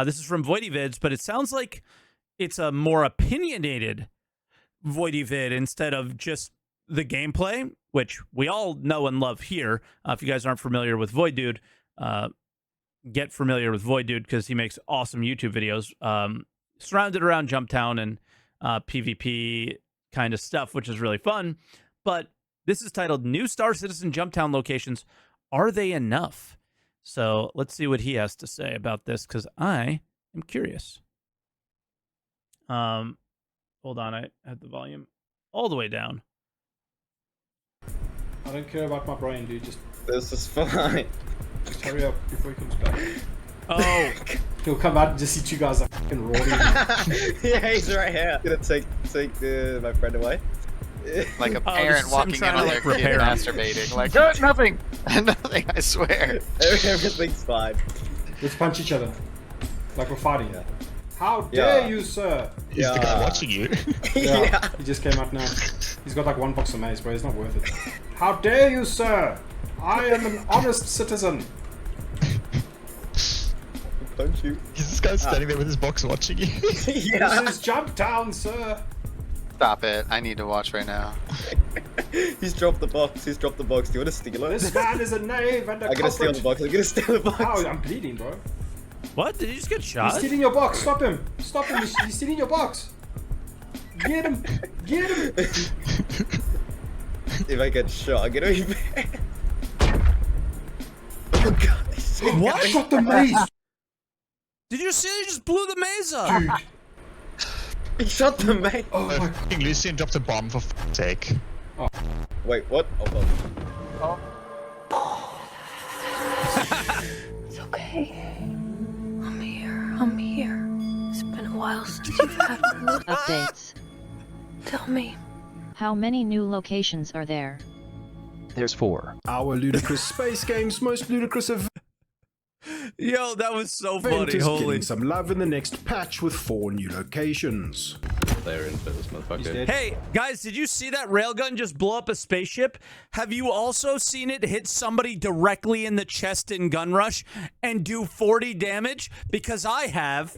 This is from Voidy Vids, but it sounds like it's a more opinionated Voidy vid instead of just the gameplay, which we all know and love here. If you guys aren't familiar with Void Dude, get familiar with Void Dude because he makes awesome YouTube videos surrounded around Jumptown and PvP kind of stuff, which is really fun. But this is titled New Star Citizen Jumptown Locations. Are they enough? So let's see what he has to say about this because I am curious. Hold on, I had the volume all the way down. I don't care about my brain, dude. Just this is fine. Just hurry up before he comes back. Oh, he'll come out and just see two guys like fucking roaring. Yeah, he's right here. Gonna take my friend away. Like a parent walking in on their kid masturbating. Like, nothing, nothing. I swear. Everything's fine. Let's punch each other, like we're fighting. Yeah. How dare you, sir? Is the guy watching you? Yeah, he just came out now. He's got like 1 box of maze, bro. It's not worth it. How dare you, sir? I am an honest citizen. Punch you. Is this guy standing there with his box watching you? Yeah. This is Jumptown, sir. Stop it. I need to watch right now. He's dropped the box. He's dropped the box. Do you want to steal it? This man is a knave and a I'm gonna steal the box. I'm gonna steal the box. Ow, I'm bleeding, bro. what? Did you just get shot? He's stealing your box. Stop him. Stop him. He's stealing your box. Get him. Get him. If I get shot, I'm gonna be bad. Oh god. What? Shot the maze. Did you see? He just blew the maze up. Dude. He shot the maze. Oh my god. Lucian dropped a bomb for f***'s sake. Oh. Wait, what? Oh, It's okay. I'm here. I'm here. It's been a while since you've had one of those Updates. Tell me. How many new locations are there? There's 4. Our ludicrous space game's most ludicrous event Yo, that was so funny. is Holy. getting some love in the next patch with 4 new locations. They're in for this motherfucker. Hey, guys, did you see that railgun just blow up a spaceship? Have you also seen it hit somebody directly in the chest in Gun Rush and do 40 damage? Because I have.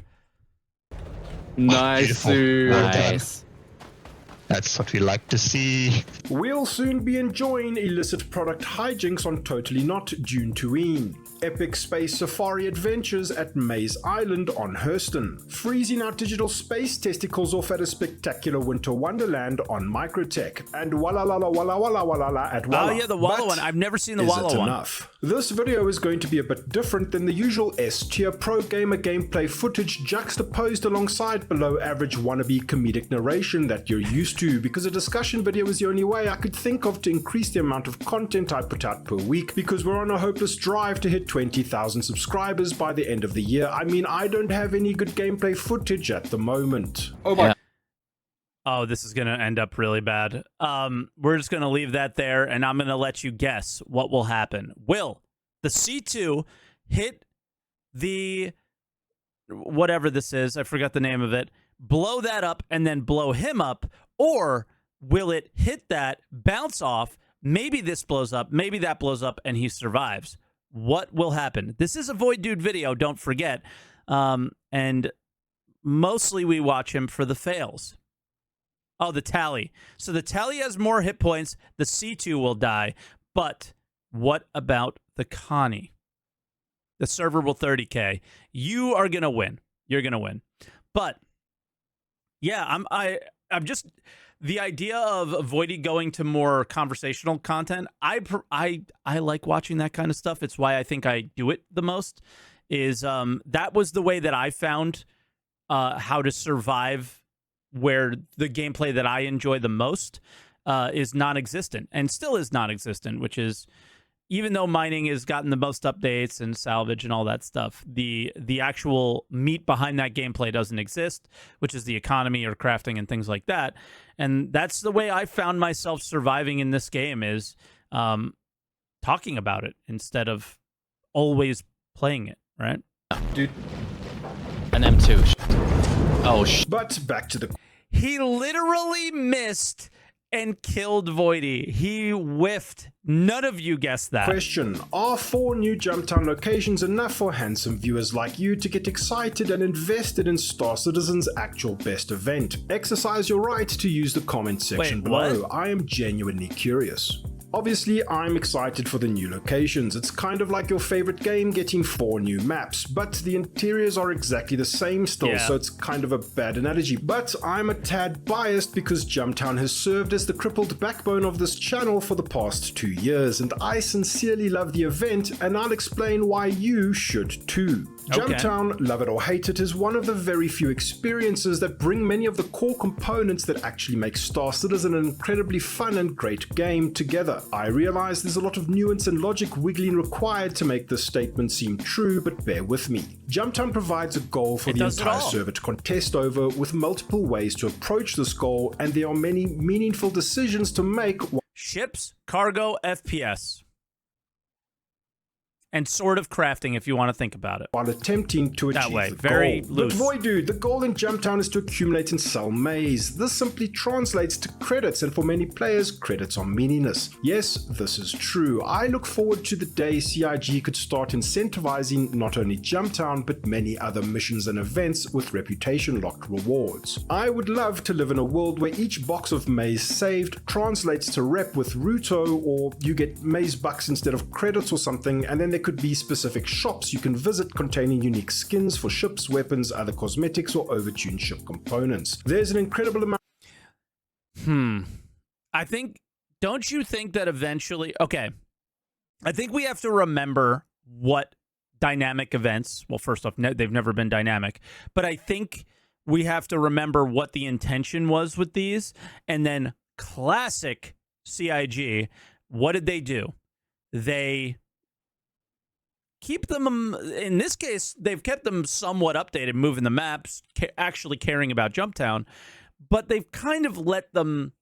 Nice, dude. Nice. That's what we like to see. We'll soon be enjoying illicit product hijinks on Totally Not June Tween. Epic space safari adventures at Maze Island on Hurston. Freezing out digital space testicles off at a spectacular winter wonderland on Microtech. And walla la la walla walla walla la at Walla. Oh yeah, the Walla one. I've never seen the Walla one. Enough? This video is going to be a bit different than the usual S-tier pro gamer gameplay footage juxtaposed alongside below average wannabe comedic narration that you're used to, because a discussion video is the only way I could think of to increase the amount of content I put out per week, because we're on a hopeless drive to hit 20,000 subscribers by the end of the year. I mean, I don't have any good gameplay footage at the moment. Oh my. Oh, this is going to end up really bad. We're just going to leave that there, and I'm going to let you guess what will happen. Will the C2 hit the, whatever this is, I forgot the name of it, blow that up and then blow him up, or will it hit that, bounce off, maybe this blows up, maybe that blows up, and he survives? What will happen? This is a Void Dude video, don't forget. And mostly we watch him for the fails. Oh, the tally. So the tally has more hit points. The C2 will die. But what about the Connie? The server will 30K. You are going to win. You're going to win. But yeah, I'm just, the idea of Voidy going to more conversational content, I like watching that kind of stuff. It's why I think I do it the most. Is that was the way that I found how to survive, where the gameplay that I enjoy the most is non-existent and still is non-existent, which is, even though mining has gotten the most updates and salvage and all that stuff, the actual meat behind that gameplay doesn't exist, which is the economy or crafting and things like that. And that's the way I found myself surviving in this game, is talking about it instead of always playing it, right? Dude. An M2. Oh, But back to the... He literally missed and killed Voidy. He whiffed None of you guessed that. Question: are 4 new Jumptown locations enough for handsome viewers like you to get excited and invested in Star Citizen's actual best event? Exercise your right to use the comment section below. What? I am genuinely curious. Obviously, I'm excited for the new locations. It's kind of like your favorite game getting 4 new maps, but the interiors are exactly the same still, so it's kind of a bad analogy. But I'm a tad biased because Jumptown has served as the crippled backbone of this channel for the past 2 years, and I sincerely love the event, and I'll explain why you should too. Jumptown, love it or hate it, is one of the very few experiences that bring many of the core components that actually make Star Citizen an incredibly fun and great game together. I realize there's a lot of nuance and logic wiggling required to make this statement seem true, but bear with me. Jumptown provides a goal for the entire server to contest over, with multiple ways to approach this goal, and there are many meaningful decisions to make. Ships, cargo, FPS. And sort of crafting if you want to think about it. While attempting to achieve the very goal. loose. But boy dude, the goal in Jumptown is to accumulate and sell maize. This simply translates to credits, and for many players, credits are meaningless. Yes, this is true. I look forward to the day CIG could start incentivizing not only Jumptown, but many other missions and events with reputation-locked rewards. I would love to live in a world where each box of maize saved translates to rep with Ruto, or you get maize bucks instead of credits or something, and then there could be specific shops you can visit containing unique skins for ships, weapons, other cosmetics, or overtuned ship components. There's an incredible amount. I think, don't you think that eventually, okay, I think we have to remember what dynamic events, well, first off, they've never been dynamic, but I think we have to remember what the intention was with these, and then classic CIG, what did they do? They keep them, in this case, they've kept them somewhat updated, moving the maps, actually caring about Jumptown, but they've kind of let them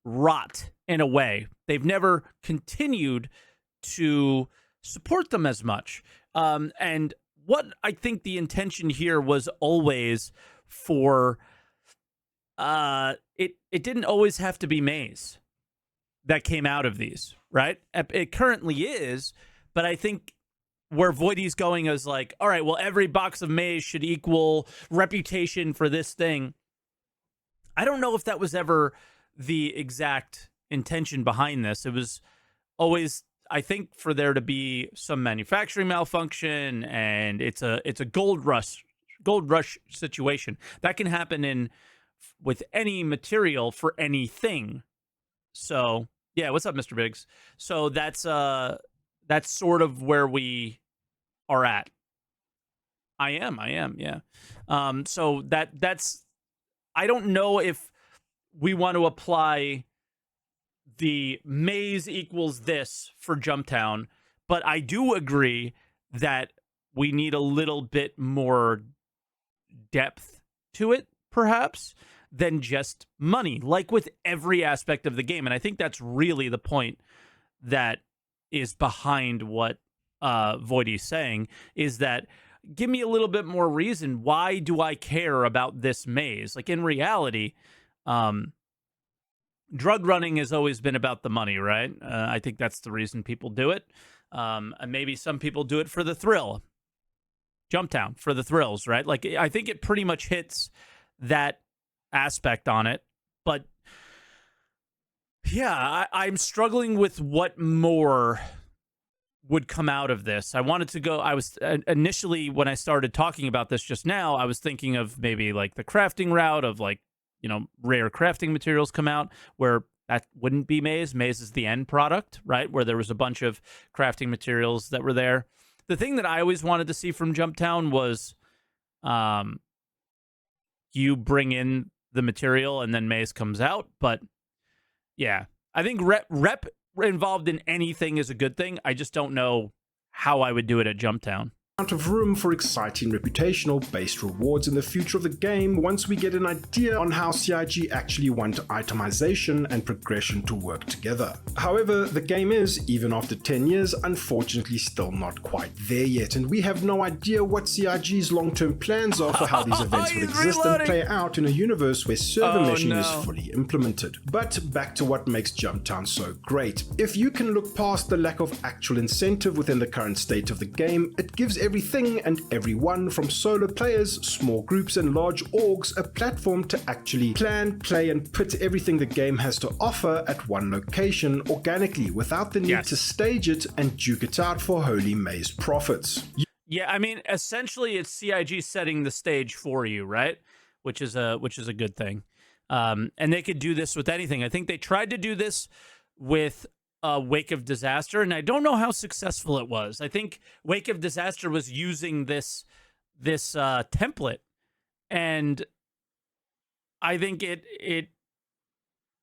rot in a way. They've never continued to support them as much. And what I think the intention here was always for, it didn't always have to be maize that came out of these, right? It currently is. But I think where Voidy's going is like, all right, well, every box of maize should equal reputation for this thing. I don't know if that was ever the exact intention behind this. It was always, I think, for there to be some manufacturing malfunction, and it's a gold rush situation that can happen with any material for anything. So yeah, what's up, Mr. Biggs? So that's sort of where we are at. I am, yeah. So that's, I don't know if we want to apply the maize equals this for Jumptown, but I do agree that we need a little bit more depth to it, perhaps, than just money, like with every aspect of the game. And I think that's really the point that is behind what Voidy's saying, is that give me a little bit more reason. Why do I care about this maze? Like, in reality, drug running has always been about the money, right? I think that's the reason people do it. And maybe some people do it for the thrill. Jumptown, for the thrills, right? Like, I think it pretty much hits that aspect on it. But yeah, I'm struggling with what more would come out of this. I wanted to go, I was initially, when I started talking about this just now, I was thinking of maybe like the crafting route of, like, you know, rare crafting materials come out, where that wouldn't be maize. Maize is the end product, right? Where there was a bunch of crafting materials that were there. The thing that I always wanted to see from Jumptown was you bring in the material and then maize comes out. But yeah, I think rep involved in anything is a good thing. I just don't know how I would do it at Jumptown. of room for exciting reputational-based rewards in the future of the game once we get an idea on how CIG actually want itemization and progression to work together. However, the game is, even after 10 years, unfortunately still not quite there yet, and we have no idea what CIG's long-term plans are for how these events will exist and play out in a universe where server meshing is fully implemented. But back to what makes Jumptown so great. If you can look past the lack of actual incentive within the current state of the game, it gives everything and everyone from solo players, small groups and large orgs a platform to actually plan, play and put everything the game has to offer at one location organically without the need to stage it and duke it out for Holy Maze profits. Yeah, I mean, essentially it's CIG setting the stage for you, right? Which is a good thing. And they could do this with anything. I think they tried to do this with Wake of Disaster, and I don't know how successful it was. I think Wake of Disaster was using this template, and I think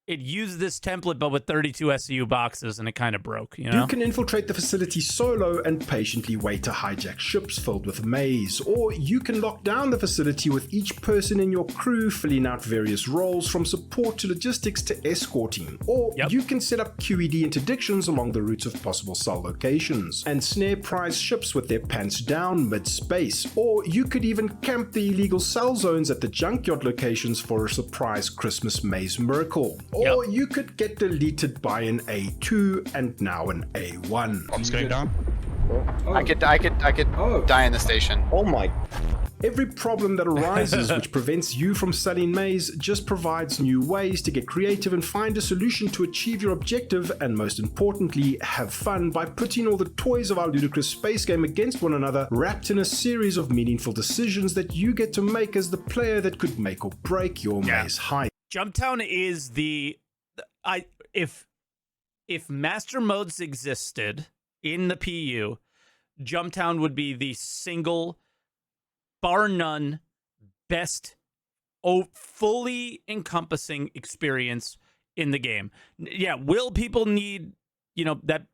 it used this template but with 32 SCU boxes, and it kind of broke, you know? You can infiltrate the facility solo and patiently wait to hijack ships filled with maze, or you can lock down the facility with each person in your crew filling out various roles from support to logistics to escorting, or you can set up QED interdictions along the routes of possible cell locations and snare prize ships with their pants down mid-space, or you could even camp the illegal cell zones at the junkyard locations for a surprise Christmas maze miracle. Or you could get deleted by an A2 and now an A1. Bombs going down. I could die in the station. Oh my. Every problem that arises which prevents you from selling maze just provides new ways to get creative and find a solution to achieve your objective, and most importantly, have fun by putting all the toys of our ludicrous space game against one another, wrapped in a series of meaningful decisions that you get to make as the player that could make or break your maze hype. Jumptown is if master modes existed in the PU, Jumptown would be the single, bar none, best, fully encompassing experience in the game. Yeah, will people need,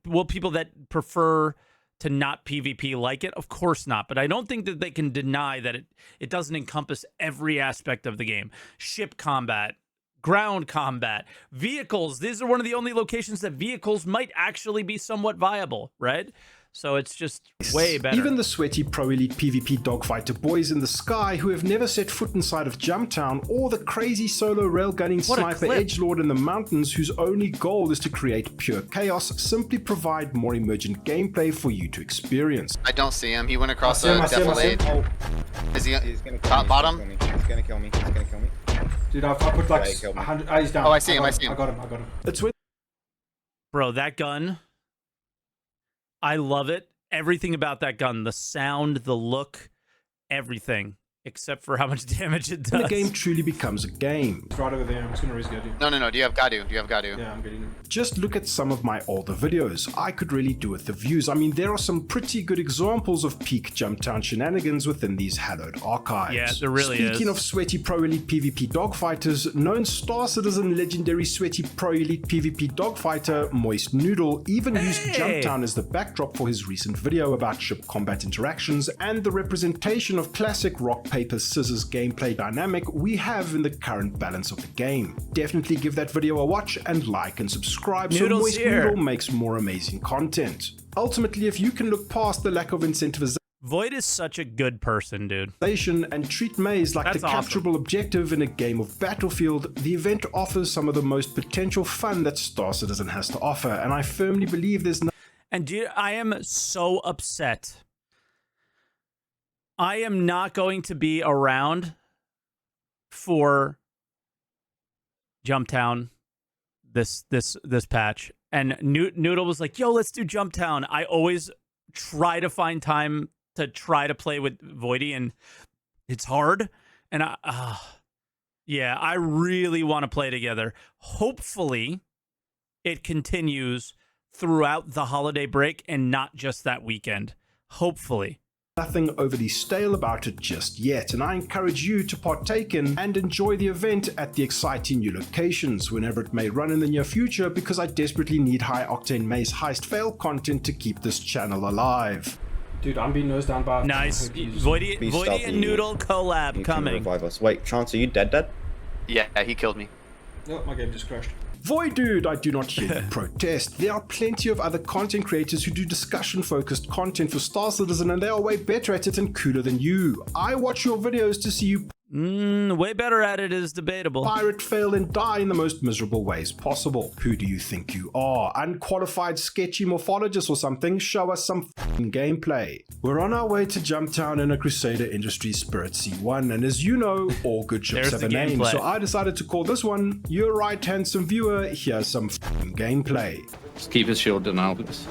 will people that prefer to not PvP like it? Of course not, but I don't think that they can deny that it doesn't encompass every aspect of the game. Ship combat, ground combat, vehicles. These are one of the only locations that vehicles might actually be somewhat viable, right? So it's just way better. Even the sweaty Pro Elite PvP dogfighter boys in the sky who have never set foot inside of Jumptown, or the crazy solo railgunning sniper edgelord in the mountains whose only goal is to create pure chaos, simply provide more emergent gameplay for you to experience. I don't see him. He went across the defilade. Is he? He's gonna top bottom? He's gonna kill me. He's gonna kill me. Dude, I put like 100. He's down. Oh, I see him. I see him. I got him. It's when bro, that gun, I love it. Everything about that gun, the sound, the look, everything, except for how much damage it does. the game truly becomes a game. It's right over there. I'm just gonna resget you. No. Do you have Gadu? Yeah, I'm getting him. Just look at some of my older videos. I could really do with the views. I mean, there are some pretty good examples of peak Jumptown shenanigans within these hallowed archives. Yeah, there really is. Speaking of sweaty Pro Elite PvP dogfighters, known Star Citizen legendary sweaty Pro Elite PvP dogfighter Moist Noodle even used Jumptown as the backdrop for his recent video about ship combat interactions and the representation of classic rock, paper, scissors gameplay dynamic we have in the current balance of the game. Definitely give that video a watch and like and subscribe so Moist Noodle makes more amazing content. Ultimately, if you can look past the lack of incentivization Void is such a good person, dude. and treat maze like the capturable objective in a game of Battlefield, the event offers some of the most potential fun that Star Citizen has to offer, and I firmly believe there's no... And dude, I am so upset. I am not going to be around for Jumptown this patch. And Noodle was like, yo, let's do Jumptown. I always try to find time to try to play with Voidy, and it's hard. And yeah, I really want to play together. Hopefully it continues throughout the holiday break and not just that weekend. Hopefully. Nothing overly stale about it just yet, and I encourage you to partake in and enjoy the event at the exciting new locations whenever it may run in the near future, because I desperately need high octane maze heist fail content to keep this channel alive. Dude, I'm being nosed down by... Nice. Please Voidy stop and me. Noodle collab You can coming. revive us. Wait, Chance, are you dead? Yeah, he killed me. Oh, my game just crashed. Void dude, I do not hear you protest. There are plenty of other content creators who do discussion-focused content for Star Citizen, and they are way better at it and cooler than you. I watch your videos to see you Way better at it is debatable. pirate, fail, and die in the most miserable ways possible. Who do you think you are? Unqualified sketchy morphologist or something? Show us some f***ing gameplay. We're on our way to Jumptown in a Crusader Industries Spirit C1, and as you know, all good ships There's have the a name, gameplay. so I decided to call this one, You're Right Handsome Viewer, here's some f***ing gameplay. Just keep his shield denial, please.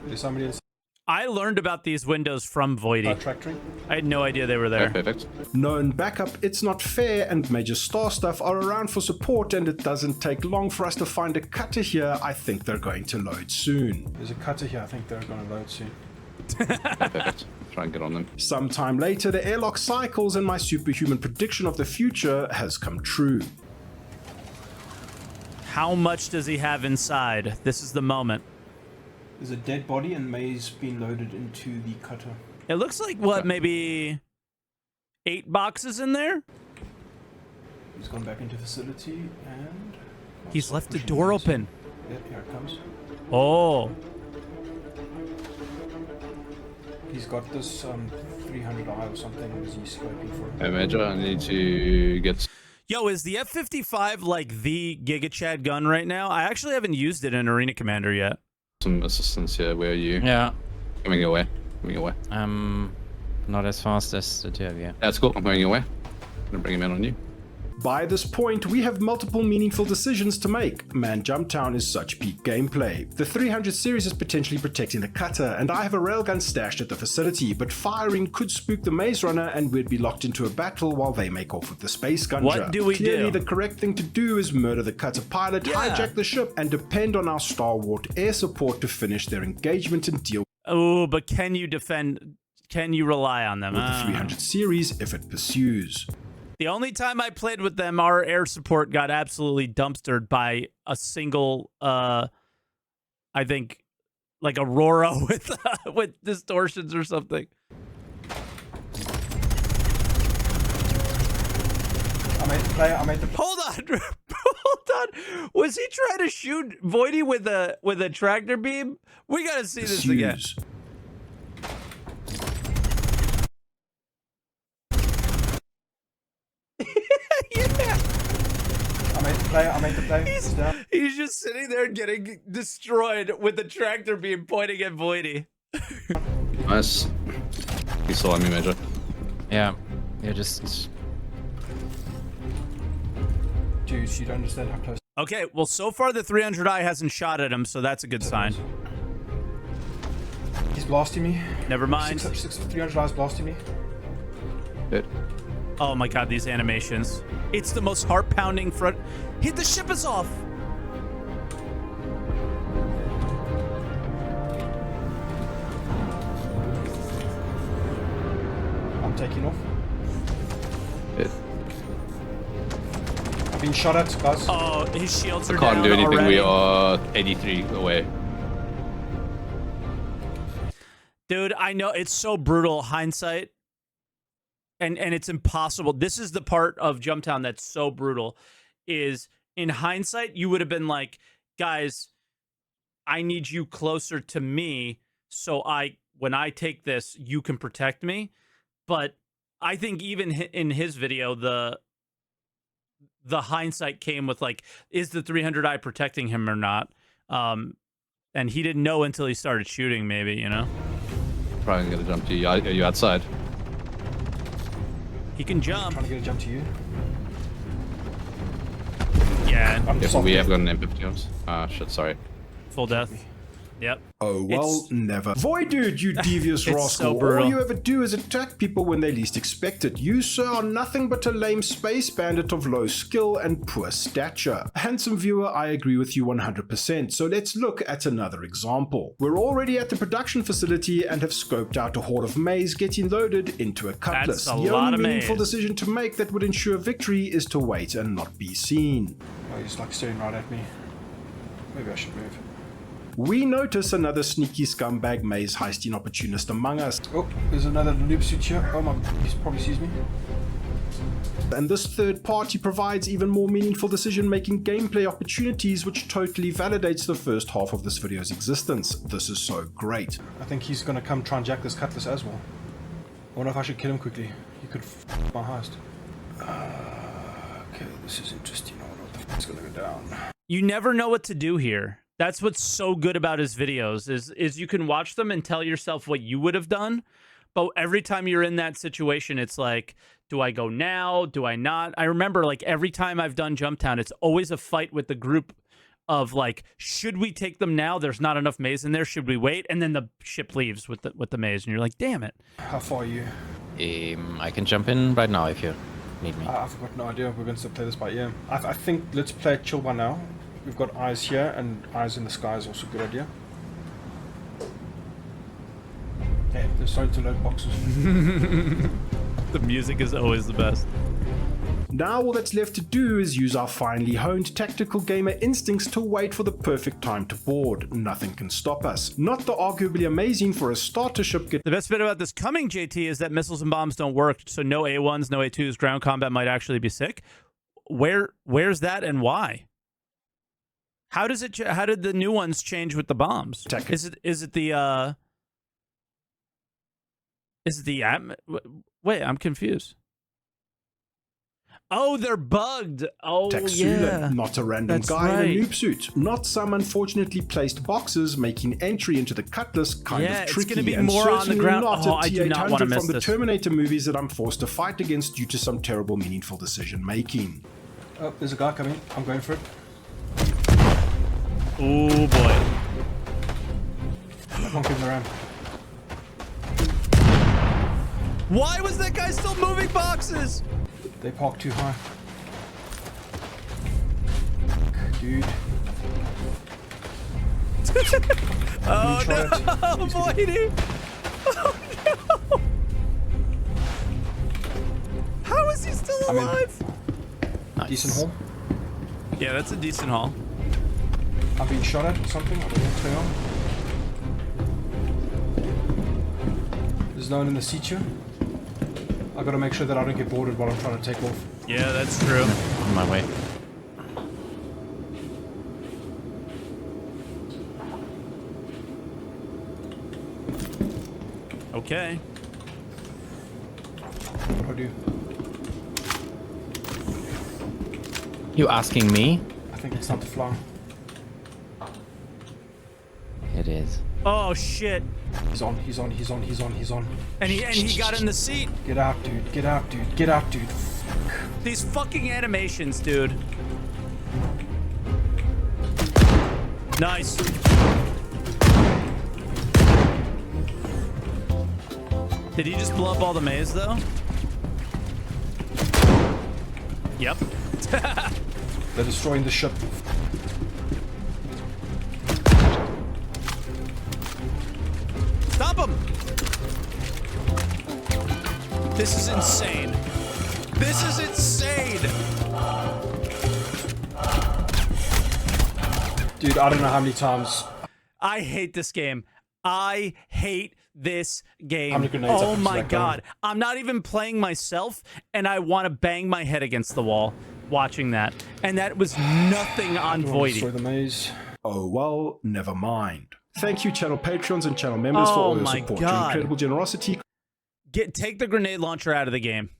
There's somebody else I learned about these windows from Voidy. tractoring. I had no idea they were there. Okay, perfect. Known backup, It's Not Fair, and Major Star Stuff are around for support, and it doesn't take long for us to find a cutter here. I think they're going to load soon. There's a cutter here. I think they're going to load soon. Perfect. Try and get on them. Sometime later, the airlock cycles, and my superhuman prediction of the future has come true. How much does he have inside? This is the moment. There's a dead body and May's been loaded into the cutter. It looks like, what, maybe 8 boxes in there? He's gone back into facility and... He's left the door open. Yep, here it comes. Oh. He's got this 300i or something. Is he scoping for? Hey, Major, I need to get... Yo, is the F-55 like the Giga Chad gun right now? I actually haven't used it in Arena Commander yet. some assistance here. Where are you? Yeah. Coming your way. Coming your way. Not as fast as the two of you. That's cool. I'm coming your way. I'm gonna bring him in on you. By this point, we have multiple meaningful decisions to make. Man, Jumptown is such peak gameplay. The 300 series is potentially protecting the cutter, and I have a railgun stashed at the facility, but firing could spook the Maze Runner and we'd be locked into a battle while they make off with the Space Gunja. What do we Clearly, do? the correct thing to do is murder the cutter pilot, hijack the ship, and depend on our stalwart air support to finish their engagement and deal Oh, but can you defend? Can you rely on them? with the 300 series if it pursues. The only time I played with them, our air support got absolutely dumpstered by a single, I think, like Aurora with distortions or something. I made the player. I made the. Hold on, hold on. Was he trying to shoot Voidy with a tractor beam? We gotta see this again. Pursues. Yeah. I made the player. I made the player. He's down. He's just sitting there getting destroyed with the tractor beam pointing at Voidy. Nice. He saw me, Major. Yeah. You're just... Dude, you don't understand how close. Okay, well, so far the 300i hasn't shot at him, so that's a good sign. He's blasting me. Never mind. 300 is blasting me. Hit. Oh my god, these animations. It's the most heart-pounding front. Hit the ship is off. I'm taking off. Hit. I've been shot at, guys. Oh, his shields are Can't down do anything. already. We are 83 away. Dude, I know it's so brutal hindsight. And it's impossible. This is the part of Jumptown that's so brutal. Is in hindsight, you would have been like, guys, I need you closer to me so when I take this, you can protect me. But I think even in his video, the hindsight came with like, is the 300i protecting him or not? And he didn't know until he started shooting, maybe, you know? Probably gonna jump to you. Are you outside? He can jump. Trying to get a jump to you. Yeah, I'm Yeah, soft we dead. have got an M50 on us. Ah, shit, sorry. full death. Yep. Oh, well, never. Void dude, you devious It's rascal. so brutal. All you ever do is attack people when they least expect it. You, sir, are nothing but a lame space bandit of low skill and poor stature. Handsome viewer, I agree with you 100%, so let's look at another example. We're already at the production facility and have scoped out a horde of maize getting loaded into a cutlass. That's a The lot only of meaningful maize. decision to make that would ensure victory is to wait and not be seen. Oh, he's like staring right at me. Maybe I should move. we notice another sneaky scumbag maze heisting opportunist among us. Oh, there's another noob suit here. Oh my, he probably sees me. And this third party provides even more meaningful decision-making gameplay opportunities, which totally validates the first half of this video's existence. This is so great. I think he's gonna come try and jack this cutlass as well. I wonder if I should kill him quickly. He could my heist. Okay, this is interesting. I wonder what the f***'s gonna go down. You never know what to do here. That's what's so good about his videos is you can watch them and tell yourself what you would have done. But every time you're in that situation, it's like, do I go now? Do I not? I remember like every time I've done Jumptown, it's always a fight with the group of like, should we take them now? There's not enough maze in there. Should we wait? And then the ship leaves with the maze, and you're like, damn it. How far are you? I can jump in right now if you need me. I've got no idea. We're going to play this by ear. I think let's play it chill by now. We've got eyes here, and eyes in the sky is also a good idea. Hey, they're starting to load boxes. The music is always the best. Now all that's left to do is use our finely honed tactical gamer instincts to wait for the perfect time to board. Nothing can stop us. Not the arguably amazing for a starter ship get. The best bit about this coming, JT, is that missiles and bombs don't work, so no A1s, no A2s, ground combat might actually be sick. Where's that and why? How does it? How did the new ones change with the bombs? Is it the wait, I'm confused. Oh, they're bugged. Oh, yeah. Not a random guy in a noob suit. Not some unfortunately placed boxes making entry into the cutlass kind of tricky. It's going to be and more on the ground. Not I do not want to miss from the this. Terminator movies that I'm forced to fight against due to some terrible meaningful decision making. Oh, there's a guy coming. I'm going for it. Oh boy. I can't give him around. Why was that guy still moving boxes? They park too high. Dude. Oh no, Voidy! Oh no! How is he still alive? Nice. Decent haul. Yeah, that's a decent haul. I've been shot at or something. I don't know what's going on. There's no one in the seat here. I gotta make sure that I don't get boarded while I'm trying to take off. Yeah, that's true. On my way. Okay. What do I do? You asking me? I think it's not to fly. It is. Oh shit. He's on. And he got in the seat. Get out, dude. Get out, dude. Get out, dude. These fucking animations, dude. Nice. Did he just blow up all the maze, though? Yep. They're destroying the ship. Stop him! This is insane. This is insane! Dude, I don't know how many times. I hate this game. I hate this game. How many grenades Oh up into my that gun? god. I'm not even playing myself, and I want to bang my head against the wall watching that. And that was nothing on Destroy Voidy. the maze. Oh well, never mind. Thank you, channel patrons and channel members, for all your support. Your incredible generosity. Take the grenade launcher out of the game.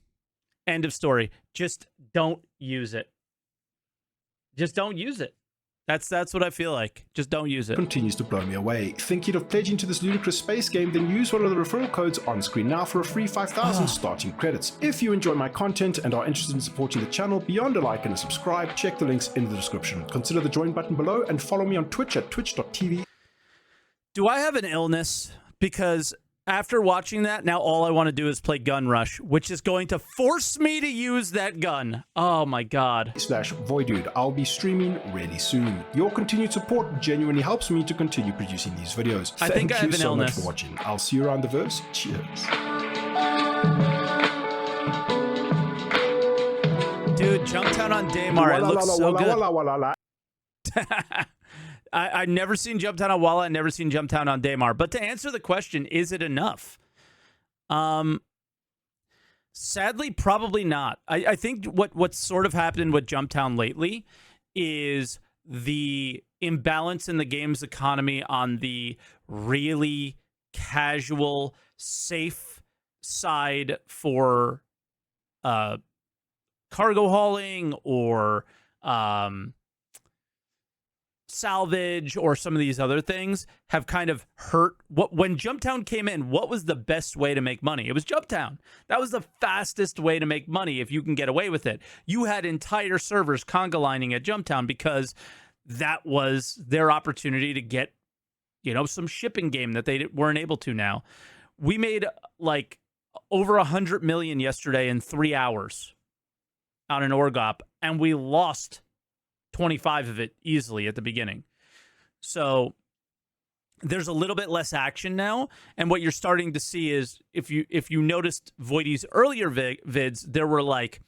End of story. Just don't use it. Just don't use it. That's what I feel like. Just don't use it. Continues to blow me away. Thinking of pledging to this ludicrous space game? Then use one of the referral codes on screen now for a free 5,000 starting credits. If you enjoy my content and are interested in supporting the channel beyond a like and a subscribe, check the links in the description. Consider the join button below and follow me on Twitch at twitch.tv. Do I have an illness? Because after watching that, now all I want to do is play Gun Rush, which is going to force me to use that gun. Oh my god. /Voidude. I'll be streaming really soon. Your continued support genuinely helps me to continue producing these videos. I think I have Thank you an so illness. much for watching. I'll see you around the verse. Cheers. Dude, Jumptown on Daymar, it looks so good. I've never seen Jumptown on Walla. I've never seen Jumptown on Daymar. But to answer the question, is it enough? Sadly, probably not. I think what's sort of happened with Jumptown lately is the imbalance in the game's economy on the really casual, safe side for cargo hauling or salvage or some of these other things have kind of hurt. When Jumptown came in, what was the best way to make money? It was Jumptown. That was the fastest way to make money if you can get away with it. You had entire servers conga lining at Jumptown because that was their opportunity to get, some shipping game that they weren't able to now. We made like over 100 million yesterday in 3 hours on an org-op, and we lost 25 of it easily at the beginning. So there's a little bit less action now, and what you're starting to see is if you noticed Voidy's earlier vids, there were like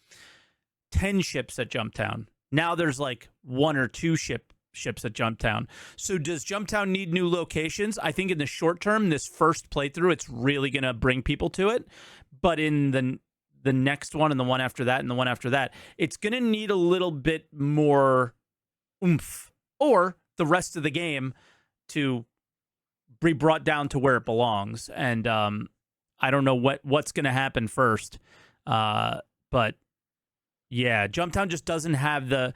10 ships at Jumptown. Now there's like 1 or 2 ships at Jumptown. So does Jumptown need new locations? I think in the short term, this first playthrough, it's really going to bring people to it. But in the next one and the one after that and the one after that, it's going to need a little bit more oomph, or the rest of the game to be brought down to where it belongs. And I don't know what's going to happen first. But yeah, Jumptown just doesn't have the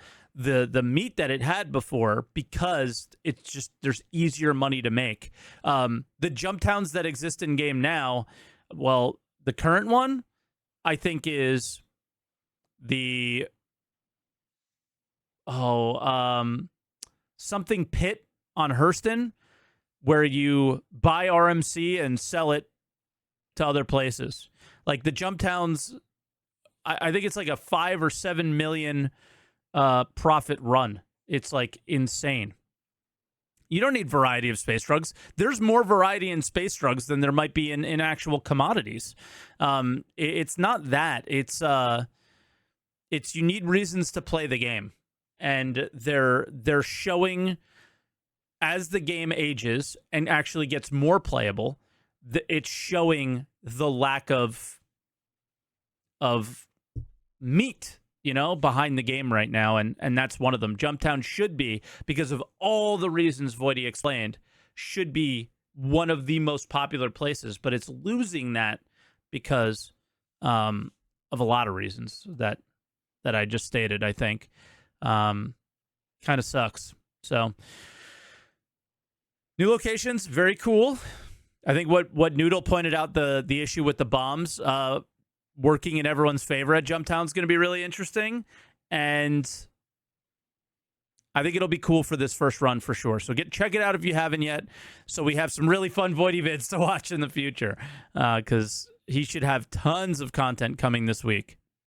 meat that it had before because it's just there's easier money to make. The Jumptowns that exist in game now, well, the current one I think is the something pit on Hurston, where you buy RMC and sell it to other places. Like the Jumptowns, I think it's like a 5 or 7 million profit run. It's like insane. You don't need variety of space drugs. There's more variety in space drugs than there might be in actual commodities. It's not that. It's you need reasons to play the game, and they're showing as the game ages and actually gets more playable. It's showing the lack of meat, behind the game right now, and that's one of them. Jumptown should be, because of all the reasons Voidy explained, should be one of the most popular places, but it's losing that because of a lot of reasons that I just stated, I think. Kind of sucks. So, new locations, very cool. I think what Noodle pointed out, the issue with the bombs, working in everyone's favor at Jumptown is going to be really interesting, and I think it'll be cool for this first run for sure. So check it out if you haven't yet. So we have some really fun Voidy vids to watch in the future, because he should have tons of content coming this week.